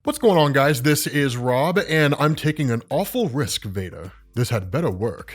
What's going on, guys? This is Rob, and I'm taking an awful risk, Veda. This had better work.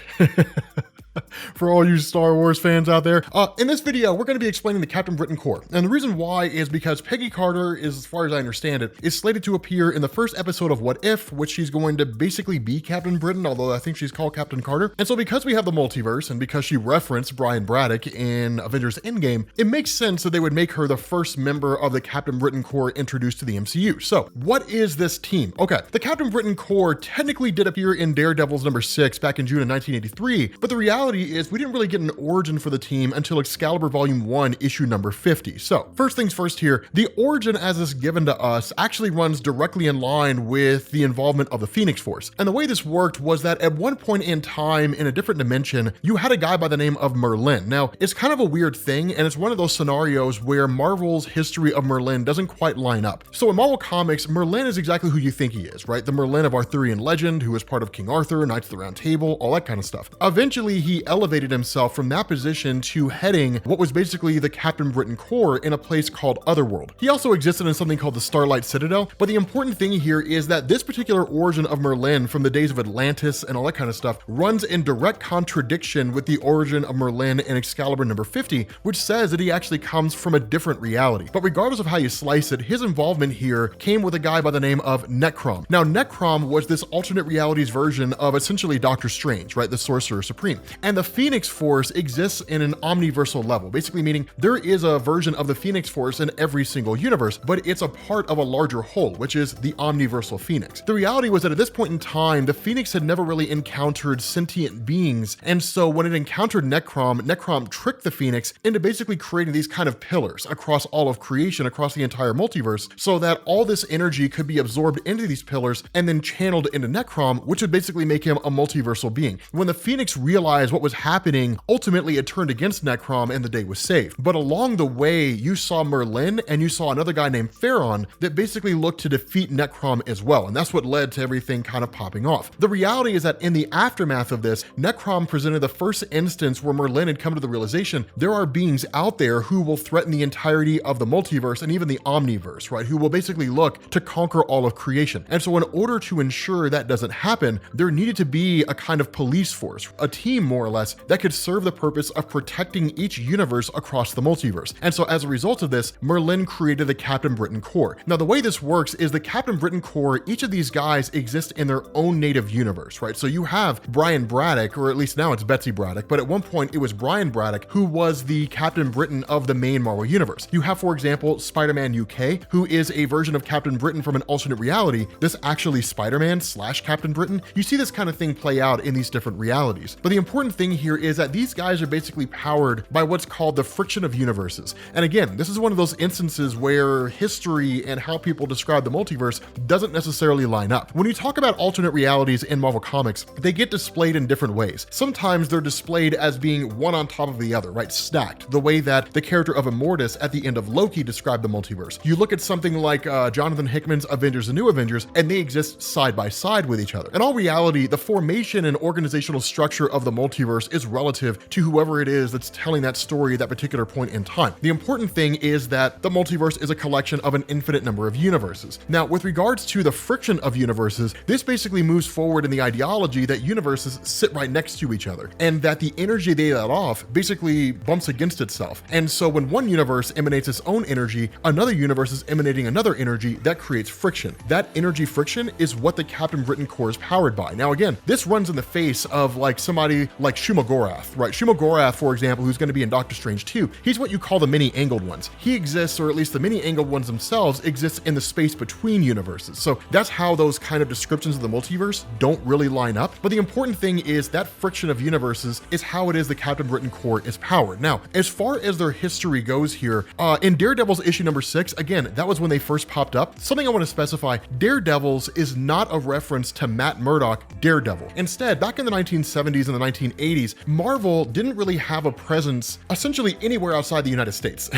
For all you Star Wars fans out there, in this video, we're going to be explaining the Captain Britain Corps. And the reason why is because Peggy Carter is, as far as I understand it, is slated to appear in the first episode of What If, which she's going to basically be Captain Britain, although I think she's called Captain Carter. And so because we have the multiverse, and because she referenced Brian Braddock in Avengers Endgame, it makes sense that they would make her the first member of the Captain Britain Corps introduced to the MCU. So what is this team? Okay, the Captain Britain Corps technically did appear in Daredevil's #6 back in June of 1983, but the reality is we didn't really get an origin for the team until Excalibur Volume 1, issue number 50. So first things first here, the origin as is given to us actually runs directly in line with the involvement of the Phoenix Force. And the way this worked was that at one point in time in a different dimension, you had a guy by the name of Merlin. Now, it's kind of a weird thing, and it's one of those scenarios where Marvel's history of Merlin doesn't quite line up. So in Marvel Comics, Merlin is exactly who you think he is, right? The Merlin of Arthurian legend, who was part of King Arthur, Knights of the Round Table, all that kind of stuff. Eventually, he elevated himself from that position to heading what was basically the Captain Britain Corps in a place called Otherworld. He also existed in something called the Starlight Citadel, but the important thing here is that this particular origin of Merlin from the days of Atlantis and all that kind of stuff runs in direct contradiction with the origin of Merlin in Excalibur #50, which says that he actually comes from a different reality. But regardless of how you slice it, his involvement here came with a guy by the name of Necrom. Now, Necrom was this alternate realities version of essentially Doctor Strange, right? The Sorcerer Supreme. And the Phoenix Force exists in an omniversal level, basically meaning there is a version of the Phoenix Force in every single universe, but it's a part of a larger whole, which is the Omniversal Phoenix. The reality was that at this point in time, the Phoenix had never really encountered sentient beings, and so when it encountered Necrom tricked the Phoenix into basically creating these kind of pillars across all of creation, across the entire multiverse, so that all this energy could be absorbed into these pillars and then channeled into Necrom, which would basically make him a multiversal being. When the Phoenix realized what was happening, ultimately it turned against Necrom and the day was saved. But along the way, you saw Merlin and you saw another guy named Pharaon that basically looked to defeat Necrom as well. And that's what led to everything kind of popping off. The reality is that in the aftermath of this, Necrom presented the first instance where Merlin had come to the realization there are beings out there who will threaten the entirety of the multiverse and even the Omniverse, right? Who will basically look to conquer all of creation. And so in order to ensure that doesn't happen, there needed to be a kind of police force, a team more or less, that could serve the purpose of protecting each universe across the multiverse. And so as a result of this, Merlin created the Captain Britain Corps. Now, the way this works is the Captain Britain Corps, each of these guys exist in their own native universe, right? So you have Brian Braddock, or at least now it's Betsy Braddock, but at one point it was Brian Braddock who was the Captain Britain of the main Marvel universe. You have, for example, Spider-Man UK, who is a version of Captain Britain from an alternate reality. This actually Spider-Man / Captain Britain. You see this kind of thing play out in these different realities. But the important thing here is that these guys are basically powered by what's called the friction of universes. And again, this is one of those instances where history and how people describe the multiverse doesn't necessarily line up. When you talk about alternate realities in Marvel Comics, they get displayed in different ways. Sometimes they're displayed as being one on top of the other, right? Stacked, the way that the character of Immortus at the end of Loki described the multiverse. You look at something like Jonathan Hickman's Avengers: The New Avengers, and they exist side by side with each other. In all reality, the formation and organizational structure of the multiverse is relative to whoever it is that's telling that story at that particular point in time. The important thing is that the multiverse is a collection of an infinite number of universes. Now, with regards to the friction of universes, this basically moves forward in the ideology that universes sit right next to each other, and that the energy they let off basically bumps against itself. And so when one universe emanates its own energy, another universe is emanating another energy that creates friction. That energy friction is what the Captain Britain Corps is powered by. Now again, this runs in the face of like somebody like Shumagorath, right? Shumagorath, for example, who's going to be in Doctor Strange 2, he's what you call the many-angled ones. He exists, or at least the many-angled ones themselves exist in the space between universes. So that's how those kind of descriptions of the multiverse don't really line up. But the important thing is that friction of universes is how it is the Captain Britain Corps is powered. Now, as far as their history goes here, in Daredevil's issue #6, again, that was when they first popped up. Something I want to specify, Daredevils is not a reference to Matt Murdock, Daredevil. Instead, back in the 1970s and the 1980s, Marvel didn't really have a presence essentially anywhere outside the United States.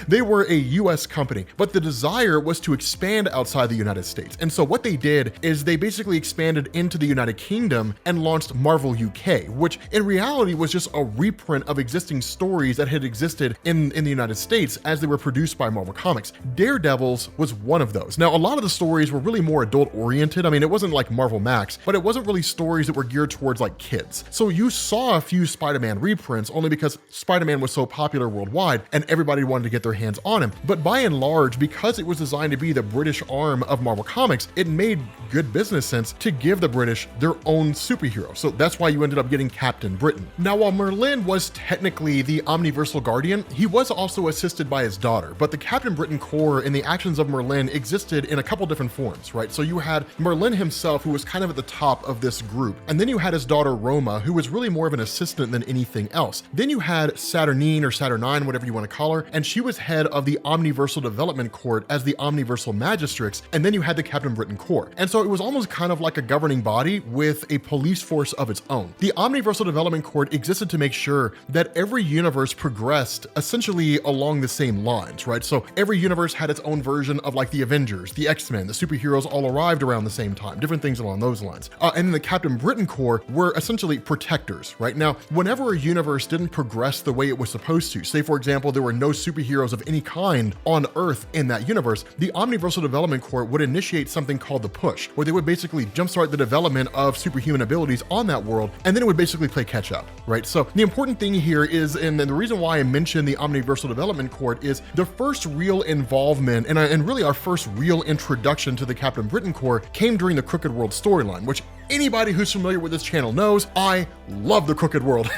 They were a US company, but the desire was to expand outside the United States. And so what they did is they basically expanded into the United Kingdom and launched Marvel UK, which in reality was just a reprint of existing stories that had existed in the United States as they were produced by Marvel Comics. Daredevils was one of those. Now, a lot of the stories were really more adult oriented. I mean, it wasn't like Marvel Max, but it wasn't really stories that were geared towards like kids. So you saw a few Spider-Man reprints only because Spider-Man was so popular worldwide and everybody wanted to get their hands on him. But by and large, because it was designed to be the British arm of Marvel Comics, it made good business sense to give the British their own superhero. So that's why you ended up getting Captain Britain. Now, while Merlin was technically the Omniversal Guardian, he was also assisted by his daughter, but the Captain Britain core and the actions of Merlin existed in a couple different forms, right? So you had Merlin himself, who was kind of at the top of this group, and then you had his daughter Roma, who was really more of an assistant than anything else. Then you had Saturnyne or Saturnyne, whatever you want to call her, and she was head of the Omniversal Development Court as the Omniversal Magistrates, and then you had the Captain Britain Corps. And so it was almost kind of like a governing body with a police force of its own. The Omniversal Development Court existed to make sure that every universe progressed essentially along the same lines, right? So every universe had its own version of like the Avengers, the X-Men, the superheroes all arrived around the same time, different things along those lines. And then the Captain Britain Corps were essentially protectors, right? Now, whenever a universe didn't progress the way it was supposed to, say for example, there were no superheroes of any kind on Earth in that universe, the Omniversal Development Corps would initiate something called the Push, where they would basically jumpstart the development of superhuman abilities on that world, and then it would basically play catch up, right? So the important thing here is, and the reason why I mentioned the Omniversal Development Court is the first real involvement and really our first real introduction to the Captain Britain Corps came during the Crooked World storyline, which anybody who's familiar with this channel knows I love the Crooked World.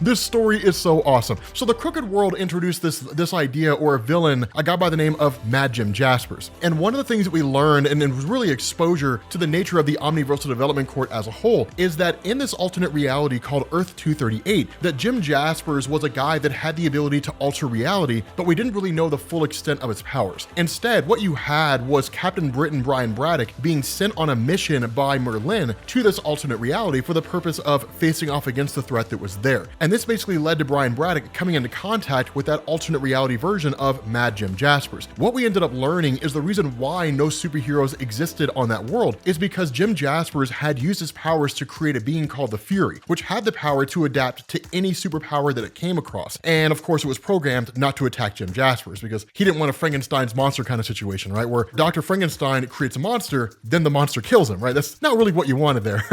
This story is so awesome. So the Crooked World introduced this idea or a villain, a guy by the name of Mad Jim Jaspers. And one of the things that we learned, and it was really exposure to the nature of the Omniversal Development Court as a whole, is that in this alternate reality called Earth 238, that Jim Jaspers was a guy that had the ability to alter reality, but we didn't really know the full extent of his powers. Instead, what you had was Captain Britain Brian Braddock being sent on a mission by Merlin to this alternate reality for the purpose of facing off against the threat that was there. And this basically led to Brian Braddock coming into contact with that alternate reality version of Mad Jim Jaspers. What we ended up learning is the reason why no superheroes existed on that world is because Jim Jaspers had used his powers to create a being called the Fury, which had the power to adapt to any superpower that it came across. And of course, it was programmed not to attack Jim Jaspers because he didn't want a Frankenstein's monster kind of situation, right? Where Dr. Frankenstein creates a monster, then the monster kills him, right? That's not really what you wanted there.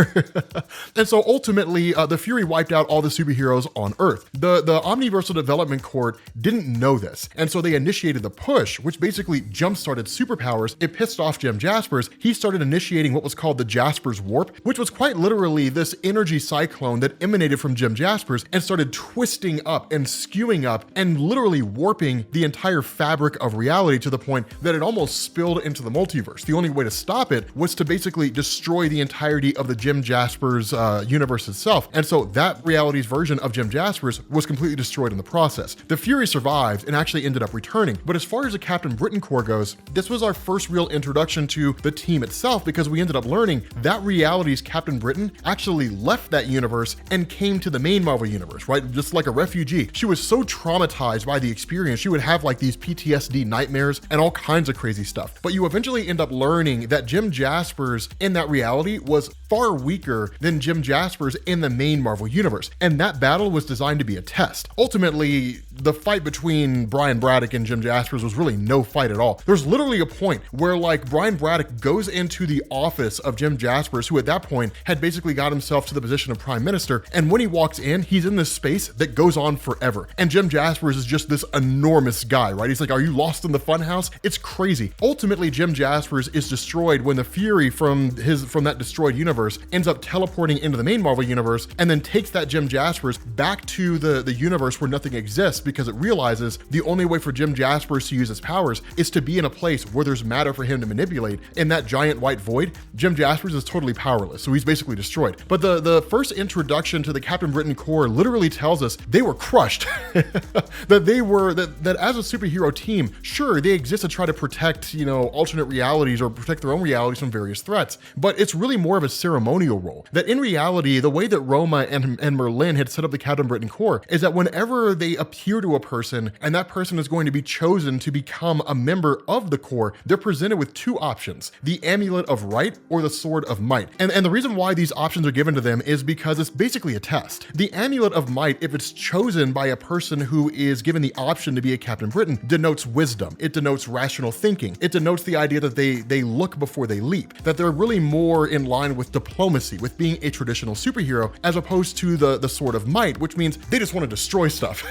And so ultimately, the Fury wiped out all the superheroes on Earth. The Omniversal Development Court didn't know this, and so they initiated the Push, which basically jump-started superpowers. It pissed off Jim Jaspers. He started initiating what was called the Jaspers Warp, which was quite literally this energy cyclone that emanated from Jim Jaspers and started twisting up and skewing up and literally warping the entire fabric of reality to the point that it almost spilled into the multiverse. The only way to stop it was to basically destroy the entirety of the Jim Jaspers universe itself. And so that reality's version of Jim Jaspers was completely destroyed in the process. The Fury survived and actually ended up returning. But as far as the Captain Britain Corps goes, this was our first real introduction to the team itself because we ended up learning that reality's Captain Britain actually left that universe and came to the main Marvel universe, right? Just like a refugee. She was so traumatized by the experience, she would have like these PTSD nightmares and all kinds of crazy stuff. But you eventually end up learning that Jim Jaspers in that reality was far weaker than Jim Jaspers in the main Marvel universe. And that battle was designed to be a test. Ultimately, the fight between Brian Braddock and Jim Jaspers was really no fight at all. There's literally a point where like Brian Braddock goes into the office of Jim Jaspers, who at that point had basically got himself to the position of Prime Minister. And when he walks in, he's in this space that goes on forever. And Jim Jaspers is just this enormous guy, right? He's like, are you lost in the funhouse? It's crazy. Ultimately, Jim Jaspers is destroyed when the Fury from that destroyed universe ends up teleporting into the main Marvel universe and then takes takes that Jim Jaspers back to the universe where nothing exists, because it realizes the only way for Jim Jaspers to use his powers is to be in a place where there's matter for him to manipulate. In that giant white void, Jim Jaspers is totally powerless, so he's basically destroyed. But the first introduction to the Captain Britain Corps literally tells us they were crushed. that as a superhero team, sure, they exist to try to protect, alternate realities or protect their own realities from various threats, but it's really more of a ceremonial role. That in reality, the way that Roma and Merlin had set up the Captain Britain Corps is that whenever they appear to a person and that person is going to be chosen to become a member of the Corps, they're presented with two options: the Amulet of Right or the Sword of Might. And the reason why these options are given to them is because it's basically a test. The Amulet of Might, if it's chosen by a person who is given the option to be a Captain Britain, denotes wisdom. It denotes rational thinking. It denotes the idea that they look before they leap, that they're really more in line with diplomacy, with being a traditional superhero, as opposed to the Sword of Might, which means they just want to destroy stuff.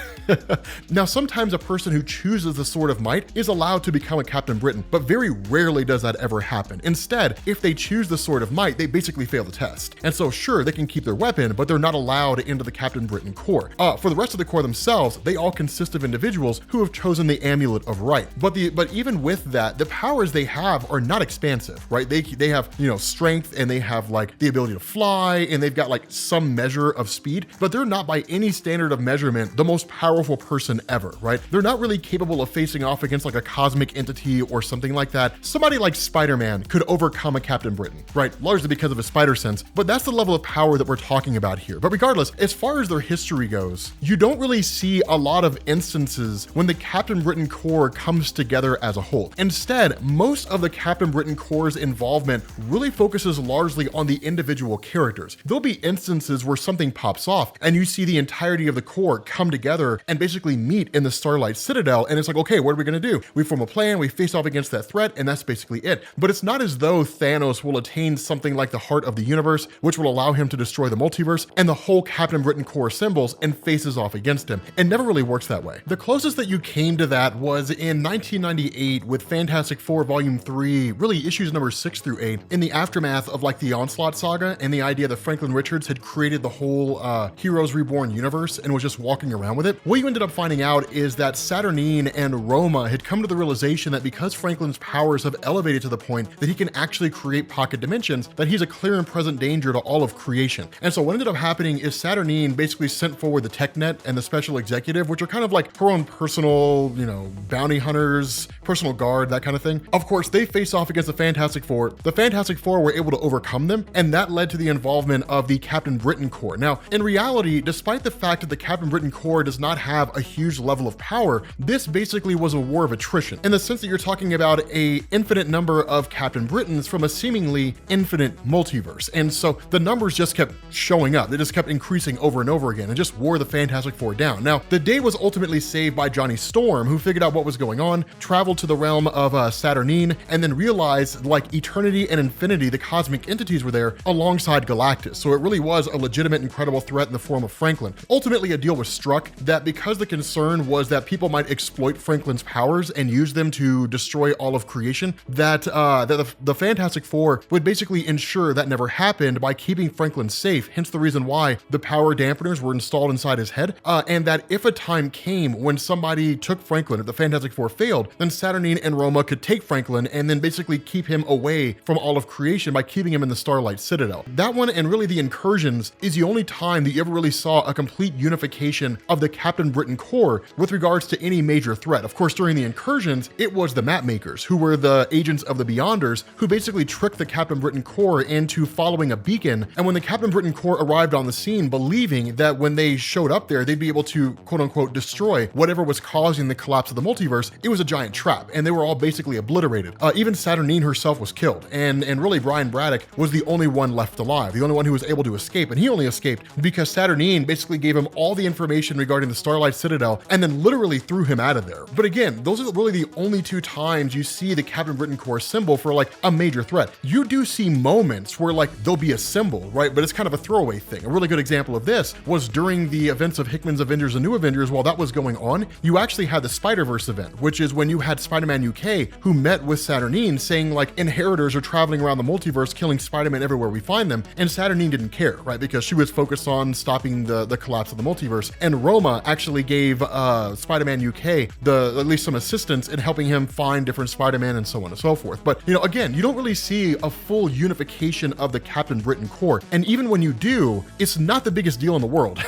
Now, sometimes a person who chooses the Sword of Might is allowed to become a Captain Britain, but very rarely does that ever happen. Instead, if they choose the Sword of Might, they basically fail the test. And so sure, they can keep their weapon, but they're not allowed into the Captain Britain Corps. For the rest of the Corps themselves, they all consist of individuals who have chosen the Amulet of Right. But even with that, the powers they have are not expansive, right? They have, strength, and they have like the ability to fly, and they've got like some measure of speed, but they're not by any standard of measurement the most powerful person ever, right? They're not really capable of facing off against like a cosmic entity or something like that. Somebody like Spider-Man could overcome a Captain Britain, right? Largely because of his spider sense, but that's the level of power that we're talking about here. But regardless, as far as their history goes, you don't really see a lot of instances when the Captain Britain Corps comes together as a whole. Instead, most of the Captain Britain Corps' involvement really focuses largely on the individual characters. There'll be instances where something pops off and you see the entirety of the Corps come together and basically meet in the Starlight Citadel, and it's like, okay, what are we gonna do? We form a plan, we face off against that threat, and that's basically it. But it's not as though Thanos will attain something like the heart of the universe, which will allow him to destroy the multiverse, and the whole Captain Britain Corps assembles and faces off against him. It never really works that way. The closest that you came to that was in 1998 with Fantastic Four Volume 3, really issues number 6 through 8, in the aftermath of like the Onslaught saga and the idea that Franklin Richards had created the whole Heroes Reborn universe and was just walking around with it. What you ended up finding out is that Saturnyne and Roma had come to the realization that because Franklin's powers have elevated to the point that he can actually create pocket dimensions, that he's a clear and present danger to all of creation. And so what ended up happening is Saturnyne basically sent forward the TechNet and the Special Executive, which are kind of like her own personal, bounty hunters, personal guard, that kind of thing. Of course, they face off against the Fantastic Four. The Fantastic Four were able to overcome them, and that led to the involvement of the Captain Britain Corps. Now, in reality, despite the fact that the Captain Britain Corps does not have a huge level of power, this basically was a war of attrition, in the sense that you're talking about a infinite number of Captain Britons from a seemingly infinite multiverse. And so the numbers just kept showing up. They just kept increasing over and over again and just wore the Fantastic Four down. Now, the day was ultimately saved by Johnny Storm, who figured out what was going on, traveled to the realm of Saturnyne, and then realized like eternity and infinity, the cosmic entities were there alongside Galactus. So it really was a legitimate, incredible threat in the form of Franklin. Ultimately, a deal was struck that because the concern was that people might exploit Franklin's powers and use them to destroy all of creation, that the Fantastic Four would basically ensure that never happened by keeping Franklin safe, hence the reason why the power dampeners were installed inside his head, and that if a time came when somebody took Franklin, if the Fantastic Four failed, then Saturnyne and Roma could take Franklin and then basically keep him away from all of creation by keeping him in the Starlight Citadel. That one, and really the Incursions, is the only time that you ever really saw a complete unification of the Captain Britain Corps with regards to any major threat. Of course, during the Incursions, it was the map makers, who were the agents of the Beyonders, who basically tricked the Captain Britain Corps into following a beacon. And when the Captain Britain Corps arrived on the scene, believing that when they showed up there, they'd be able to quote unquote destroy whatever was causing the collapse of the multiverse, it was a giant trap, and they were all basically obliterated. Even Saturnyne herself was killed, and really Brian Braddock was the only one left alive, the only one who was able to escape, and he only escaped because Saturnyne basically gave him all the information regarding the Starlight Citadel and then literally threw him out of there. But again, those are really the only two times you see the Captain Britain Corps symbol for like a major threat. You do see moments where like there'll be a symbol, right? But it's kind of a throwaway thing. A really good example of this was during the events of Hickman's Avengers and New Avengers. While that was going on, you actually had the Spider-Verse event, which is when you had Spider-Man UK who met with Saturnyne saying like inheritors are traveling around the multiverse killing Spider-Man everywhere we find them, and Saturnyne didn't care, right? Because she was focused on stopping the collapse of the multiverse. And Roma actually gave Spider-Man UK at least some assistance in helping him find different Spider-Man and so on and so forth. But, you know, again, you don't really see a full unification of the Captain Britain Corps. And even when you do, it's not the biggest deal in the world.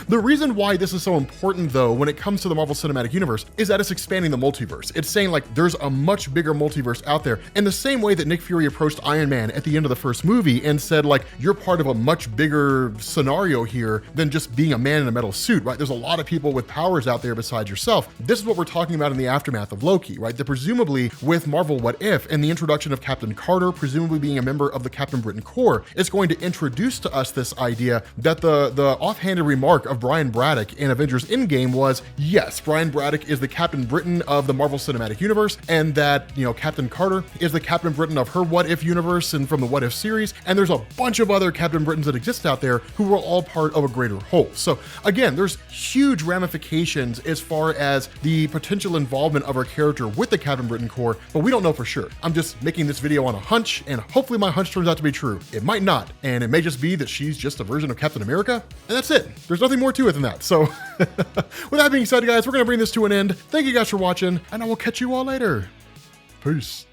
The reason why this is so important, though, when it comes to the Marvel Cinematic Universe, is that it's expanding the multiverse. It's saying, like, there's a much bigger multiverse out there, in the same way that Nick Fury approached Iron Man at the end of the first movie and said, like, you're part of a much bigger scenario here than just being a man in a metal suit, right? There's a lot of people with powers out there besides yourself. This is what we're talking about in the aftermath of Loki, right? That presumably with Marvel What If and the introduction of Captain Carter, presumably being a member of the Captain Britain Corps, is going to introduce to us this idea that the offhanded remark of Brian Braddock in Avengers Endgame was, yes, Brian Braddock is the Captain Britain of the Marvel Cinematic Universe, and that, you know, Captain Carter is the Captain Britain of her What If universe and from the What If series, and there's a bunch of other Captain Britons that exist out there who are all part of a greater whole. So again, there's huge ramifications as far as the potential involvement of our character with the Captain Britain Corps, but we don't know for sure. I'm just making this video on a hunch, and hopefully my hunch turns out to be true. It might not, and it may just be that she's just a version of Captain America, and that's it. There's nothing more to it than that. So with that being said, guys, we're gonna bring this to an end. Thank you guys for watching, and I will catch you all later. Peace.